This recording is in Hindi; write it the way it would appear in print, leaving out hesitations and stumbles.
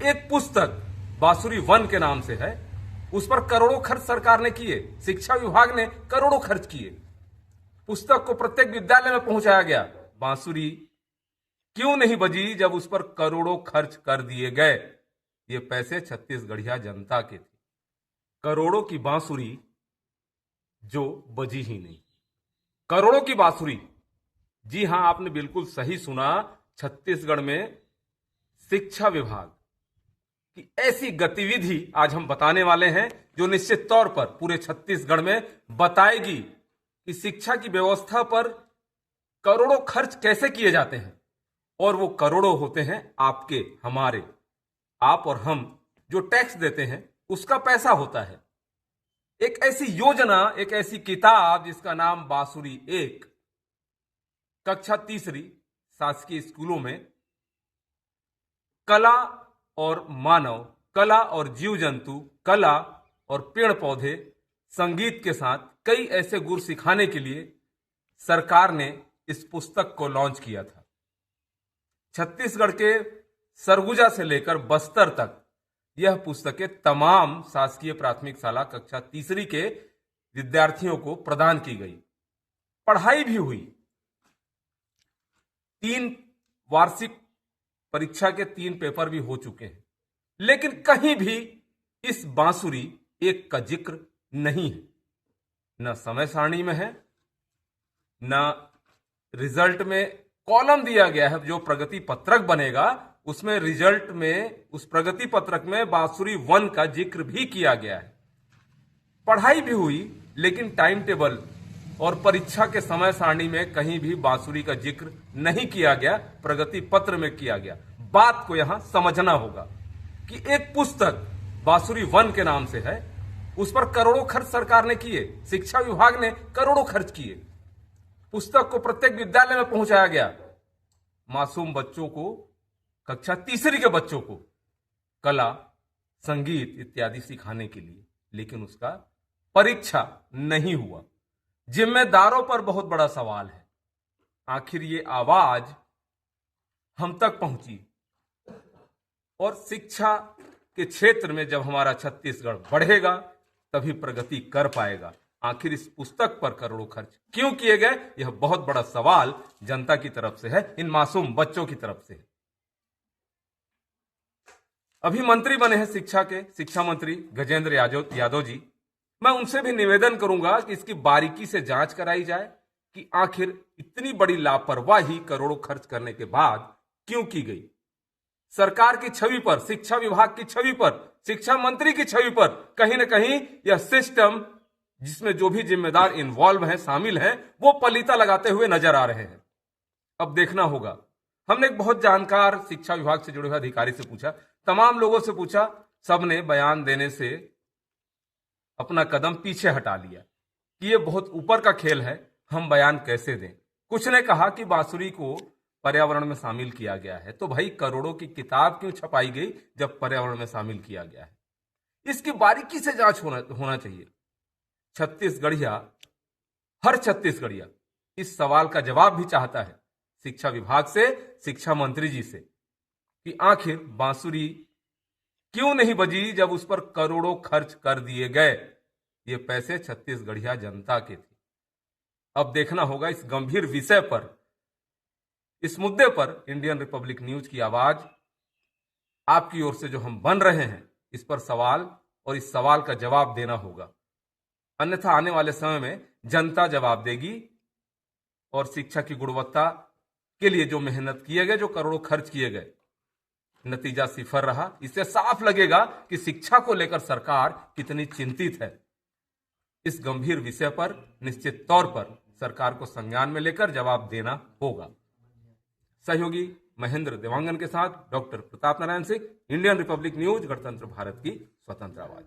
एक पुस्तक बांसुरी वन के नाम से है, उस पर करोड़ों खर्च सरकार ने किए, शिक्षा विभाग ने करोड़ों खर्च किए। पुस्तक को प्रत्येक विद्यालय में पहुंचाया गया। बांसुरी क्यों नहीं बजी जब उस पर करोड़ों खर्च कर दिए गए? ये पैसे छत्तीसगढ़िया जनता के थे। करोड़ों की बांसुरी जो बजी ही नहीं। करोड़ों की बांसुरी, जी हां, आपने बिल्कुल सही सुना। छत्तीसगढ़ में शिक्षा विभाग की ऐसी गतिविधि आज हम बताने वाले हैं जो निश्चित तौर पर पूरे छत्तीसगढ़ में बताएगी कि शिक्षा की व्यवस्था पर करोड़ों खर्च कैसे किए जाते हैं। और वो करोड़ों होते हैं आपके, हमारे, आप और हम जो टैक्स देते हैं उसका पैसा होता है। एक ऐसी योजना, एक ऐसी किताब जिसका नाम बांसुरी एक, कक्षा तीसरी शासकीय स्कूलों में कला और मानव, कला और जीव जंतु, कला और पेड़ पौधे, संगीत के साथ कई ऐसे गुर सिखाने के लिए सरकार ने इस पुस्तक को लॉन्च किया था। छत्तीसगढ़ के सरगुजा से लेकर बस्तर तक यह पुस्तकें तमाम शासकीय प्राथमिक शाला कक्षा तीसरी के विद्यार्थियों को प्रदान की गई। पढ़ाई भी हुई। 3 वार्षिक परीक्षा के 3 पेपर भी हो चुके हैं, लेकिन कहीं भी इस बांसुरी एक का जिक्र नहीं है। न समय सारणी में है, न रिजल्ट में कॉलम दिया गया है। जो प्रगति पत्रक बनेगा उसमें रिजल्ट में, उस प्रगति पत्रक में बांसुरी वन का जिक्र भी किया गया है। पढ़ाई भी हुई, लेकिन टाइम टेबल और परीक्षा के समय सारणी में कहीं भी बांसुरी का जिक्र नहीं किया गया, प्रगति पत्र में किया गया। बात को यहां समझना होगा कि एक पुस्तक बांसुरी वन के नाम से है, उस पर करोड़ों खर्च सरकार ने किए, शिक्षा विभाग ने करोड़ों खर्च किए। पुस्तक को प्रत्येक विद्यालय में पहुंचाया गया। मासूम बच्चों को, कक्षा तीसरी के बच्चों को कला, संगीत इत्यादि सिखाने के लिए, लेकिन उसका परीक्षा नहीं हुआ। जिम्मेदारों पर बहुत बड़ा सवाल है। आखिर ये आवाज हम तक पहुंची और शिक्षा के क्षेत्र में जब हमारा छत्तीसगढ़ बढ़ेगा तभी प्रगति कर पाएगा। आखिर इस पुस्तक पर करोड़ों खर्च क्यों किए गए, यह बहुत बड़ा सवाल जनता की तरफ से है, इन मासूम बच्चों की तरफ से है। अभी मंत्री बने हैं शिक्षा के, शिक्षा मंत्री गजेंद्र यादव जी। मैं उनसे भी निवेदन करूंगा कि इसकी बारीकी से जांच कराई जाए कि आखिर इतनी बड़ी लापरवाही करोड़ों खर्च करने के बाद क्यों की गई। सरकार की छवि पर, शिक्षा विभाग की छवि पर, शिक्षा मंत्री की छवि पर कहीं ना कहीं यह सिस्टम, जिसमें जो भी जिम्मेदार इन्वॉल्व हैं, शामिल हैं, वो पलीता लगाते हुए नजर आ रहे हैं। अब देखना होगा। हमने एक बहुत जानकार शिक्षा विभाग से जुड़े हुए अधिकारी से पूछा, तमाम लोगों से पूछा, सबने बयान देने से अपना कदम पीछे हटा लिया कि ये बहुत ऊपर का खेल है, हम बयान कैसे दें। कुछ ने कहा कि बांसुरी को पर्यावरण में शामिल किया गया है, तो भाई करोड़ों की किताब क्यों छपाई गई जब पर्यावरण में शामिल किया गया है? इसकी बारीकी से जांच होना चाहिए। छत्तीसगढ़िया, हर छत्तीसगढ़िया इस सवाल का जवाब भी चाहता है शिक्षा विभाग से, शिक्षा मंत्री जी से, कि आखिर बांसुरी क्यों नहीं बजी जब उस पर करोड़ों खर्च कर दिए गए? ये पैसे छत्तीसगढ़िया जनता के थे। अब देखना होगा इस गंभीर विषय पर, इस मुद्दे पर इंडियन रिपब्लिक न्यूज की आवाज आपकी ओर से जो हम बन रहे हैं, इस पर सवाल और इस सवाल का जवाब देना होगा। अन्यथा आने वाले समय में जनता जवाब देगी और शिक्षा की गुणवत्ता के लिए जो मेहनत किए गए, जो करोड़ों खर्च किए गए, नतीजा सिफर रहा। इससे साफ लगेगा कि शिक्षा को लेकर सरकार कितनी चिंतित है। इस गंभीर विषय पर निश्चित तौर पर सरकार को संज्ञान में लेकर जवाब देना होगा। सहयोगी महेंद्र देवांगन के साथ doctor Pratap Narayan Singh, Indian Republic news, गणतंत्र भारत की स्वतंत्र आवाज।